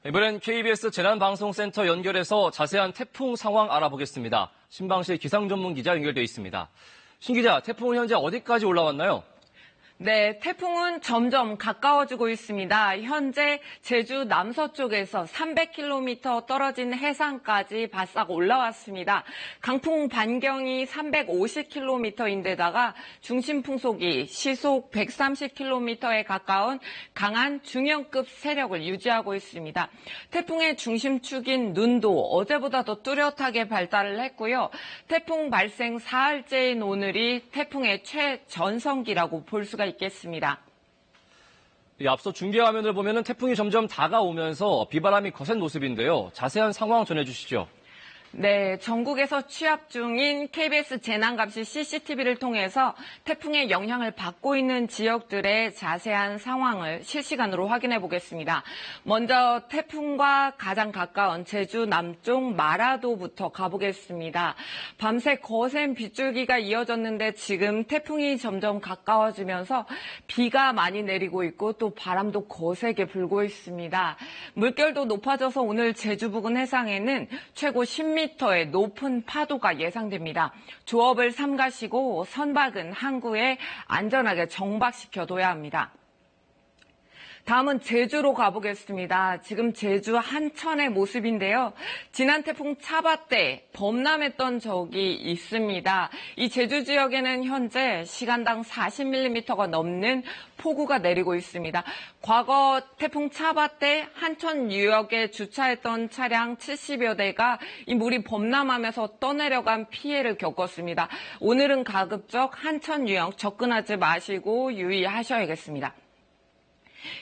이번엔 KBS 재난방송센터 연결해서 자세한 태풍 상황 알아보겠습니다. 신방실 기상전문기자 연결되어 있습니다. 신 기자, 태풍은 현재 어디까지 올라왔나요? 네, 태풍은 점점 가까워지고 있습니다. 현재 제주 남서쪽에서 300km 떨어진 해상까지 바싹 올라왔습니다. 강풍 반경이 350km인데다가 중심 풍속이 시속 130km에 가까운 강한 중형급 세력을 유지하고 있습니다. 태풍의 중심축인 눈도 어제보다 더 뚜렷하게 발달을 했고요. 태풍 발생 사흘째인 오늘이 태풍의 최전성기라고 볼 수가 있겠습니다. 앞서 중계 화면을 보면 태풍이 점점 다가오면서 비바람이 거센 모습인데요. 자세한 상황 전해주시죠. 네, 전국에서 취합 중인 KBS 재난감시 CCTV를 통해서 태풍의 영향을 받고 있는 지역들의 자세한 상황을 실시간으로 확인해 보겠습니다. 먼저 태풍과 가장 가까운 제주 남쪽 마라도부터 가보겠습니다. 밤새 거센 빗줄기가 이어졌는데 지금 태풍이 점점 가까워지면서 비가 많이 내리고 있고 또 바람도 거세게 불고 있습니다. 물결도 높아져서 오늘 제주 부근 해상에는 최고 10m의 높은 파도가 예상됩니다. 조업을 삼가시고 선박은 항구에 안전하게 정박시켜둬야 합니다. 다음은 제주로 가보겠습니다. 지금 제주 한천의 모습인데요. 지난 태풍 차바 때 범람했던 적이 있습니다. 이 제주 지역에는 현재 시간당 40mm가 넘는 폭우가 내리고 있습니다. 과거 태풍 차바 때 한천 유역에 주차했던 차량 70여 대가 이 물이 범람하면서 떠내려간 피해를 겪었습니다. 오늘은 가급적 한천 유역 접근하지 마시고 유의하셔야겠습니다.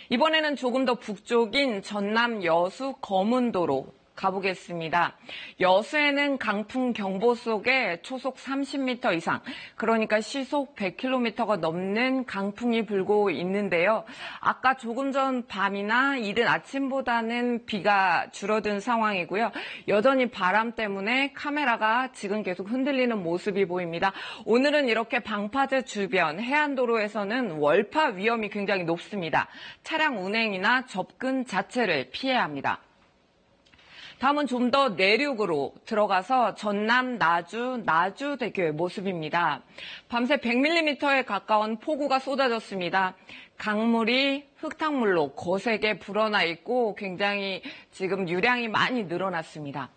이번에는 조금 더 북쪽인 전남 여수 검은도로 가보겠습니다. 여수에는 강풍 경보 속에 초속 30m 이상, 그러니까 시속 100km가 넘는 강풍이 불고 있는데요. 아까 조금 전 밤이나 이른 아침보다는 비가 줄어든 상황이고요. 여전히 바람 때문에 카메라가 지금 계속 흔들리는 모습이 보입니다. 오늘은 이렇게 방파제 주변 해안도로에서는 월파 위험이 굉장히 높습니다. 차량 운행이나 접근 자체를 피해야 합니다. 다음은 좀 더 내륙으로 들어가서 전남 나주대교의 모습입니다. 밤새 100mm에 가까운 폭우가 쏟아졌습니다. 강물이 흙탕물로 거세게 불어나 있고 굉장히 지금 유량이 많이 늘어났습니다.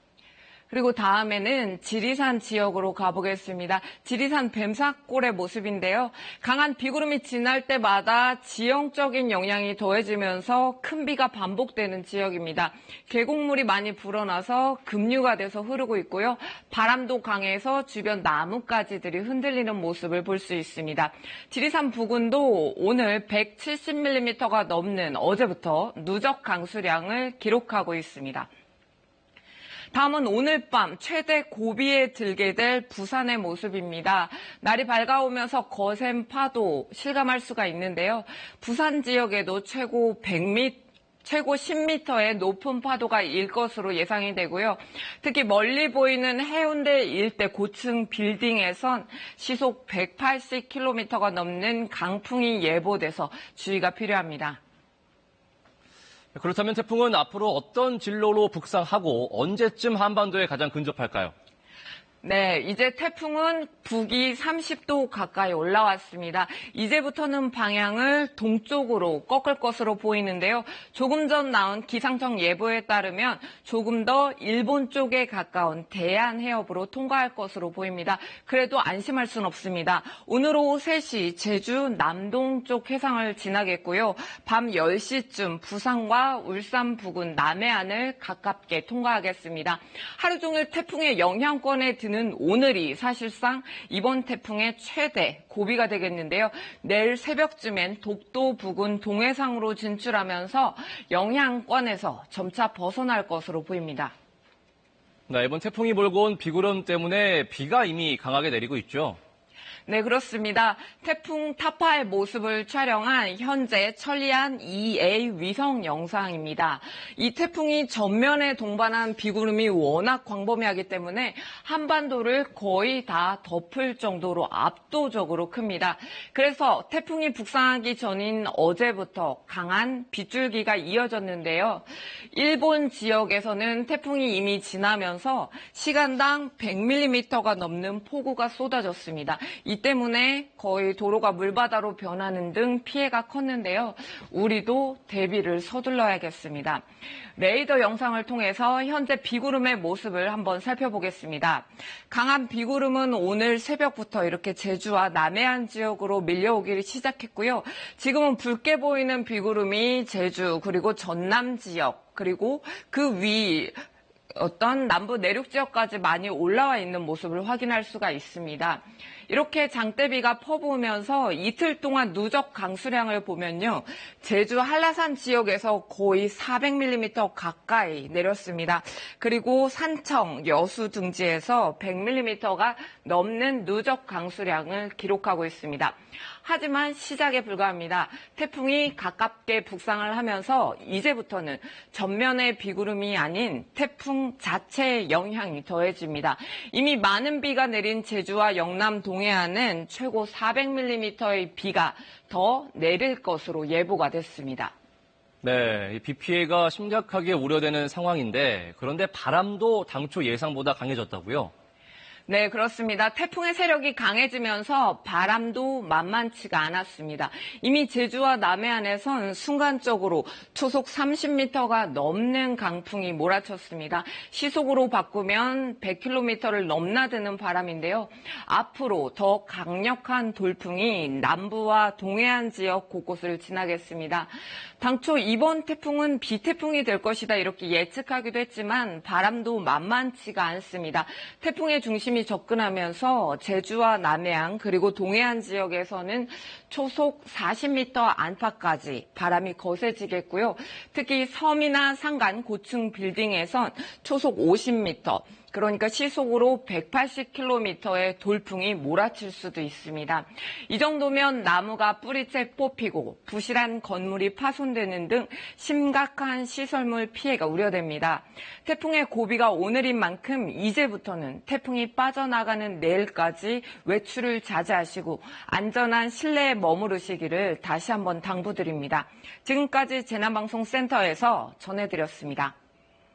그리고 다음에는 지리산 지역으로 가보겠습니다. 지리산 뱀사골의 모습인데요. 강한 비구름이 지날 때마다 지형적인 영향이 더해지면서 큰 비가 반복되는 지역입니다. 계곡물이 많이 불어나서 급류가 돼서 흐르고 있고요. 바람도 강해서 주변 나뭇가지들이 흔들리는 모습을 볼 수 있습니다. 지리산 부근도 오늘 170mm가 넘는 어제부터 누적 강수량을 기록하고 있습니다. 다음은 오늘 밤 최대 고비에 들게 될 부산의 모습입니다. 날이 밝아오면서 거센 파도 실감할 수가 있는데요. 부산 지역에도 최고 10m의 높은 파도가 일 것으로 예상이 되고요. 특히 멀리 보이는 해운대 일대 고층 빌딩에선 시속 180km가 넘는 강풍이 예보돼서 주의가 필요합니다. 그렇다면 태풍은 앞으로 어떤 진로로 북상하고 언제쯤 한반도에 가장 근접할까요? 네, 이제 태풍은 북위 30도 가까이 올라왔습니다. 이제부터는 방향을 동쪽으로 꺾을 것으로 보이는데요. 조금 전 나온 기상청 예보에 따르면 조금 더 일본 쪽에 가까운 대한 해협으로 통과할 것으로 보입니다. 그래도 안심할 순 없습니다. 오늘 오후 3시 제주 남동쪽 해상을 지나겠고요. 밤 10시쯤 부산과 울산 부근 남해안을 가깝게 통과하겠습니다. 하루 종일 태풍의 영향권에 드는 오늘이 사실상 이번 태풍의 최대 고비가 되겠는데요. 내일 새벽쯤엔 독도 부근 동해상으로 진출하면서 영향권에서 점차 벗어날 것으로 보입니다. 네, 이번 태풍이 몰고 온 비구름 때문에 비가 이미 강하게 내리고 있죠. 네, 그렇습니다. 태풍 타파의 모습을 촬영한 현재 천리안 2A 위성 영상입니다. 이 태풍이 전면에 동반한 비구름이 워낙 광범위하기 때문에 한반도를 거의 다 덮을 정도로 압도적으로 큽니다. 그래서 태풍이 북상하기 전인 어제부터 강한 빗줄기가 이어졌는데요. 일본 지역에서는 태풍이 이미 지나면서 시간당 100mm가 넘는 폭우가 쏟아졌습니다. 이 때문에 거의 도로가 물바다로 변하는 등 피해가 컸는데요. 우리도 대비를 서둘러야겠습니다. 레이더 영상을 통해서 현재 비구름의 모습을 한번 살펴보겠습니다. 강한 비구름은 오늘 새벽부터 이렇게 제주와 남해안 지역으로 밀려오기 시작했고요. 지금은 붉게 보이는 비구름이 제주 그리고 전남 지역 그리고 그 위 어떤 남부 내륙 지역까지 많이 올라와 있는 모습을 확인할 수가 있습니다. 이렇게 장대비가 퍼부으면서 이틀 동안 누적 강수량을 보면요. 제주 한라산 지역에서 거의 400mm 가까이 내렸습니다. 그리고 산청, 여수 등지에서 100mm가 넘는 누적 강수량을 기록하고 있습니다. 하지만 시작에 불과합니다. 태풍이 가깝게 북상을 하면서 이제부터는 전면의 비구름이 아닌 태풍 자체의 영향이 더해집니다. 이미 많은 비가 내린 제주와 영남 동해안은 최고 400mm의 비가 더 내릴 것으로 예보가 됐습니다. 네, 비 피해가 심각하게 우려되는 상황인데 그런데 바람도 당초 예상보다 강해졌다고요? 네, 그렇습니다. 태풍의 세력이 강해지면서 바람도 만만치가 않았습니다. 이미 제주와 남해안에선 순간적으로 초속 30m가 넘는 강풍이 몰아쳤습니다. 시속으로 바꾸면 100km를 넘나드는 바람인데요. 앞으로 더 강력한 돌풍이 남부와 동해안 지역 곳곳을 지나겠습니다. 당초 이번 태풍은 비태풍이 될 것이다 이렇게 예측하기도 했지만 바람도 만만치가 않습니다. 태풍의 중심이 접근하면서 제주와 남해안 그리고 동해안 지역에서는 초속 40m 안팎까지 바람이 거세지겠고요. 특히 섬이나 산간 고층 빌딩에선 초속 50m 그러니까 시속으로 180km의 돌풍이 몰아칠 수도 있습니다. 이 정도면 나무가 뿌리째 뽑히고 부실한 건물이 파손되는 등 심각한 시설물 피해가 우려됩니다. 태풍의 고비가 오늘인 만큼 이제부터는 태풍이 빠져나가는 내일까지 외출을 자제하시고 안전한 실내에 머무르시기를 다시 한번 당부드립니다. 지금까지 재난방송센터에서 전해드렸습니다.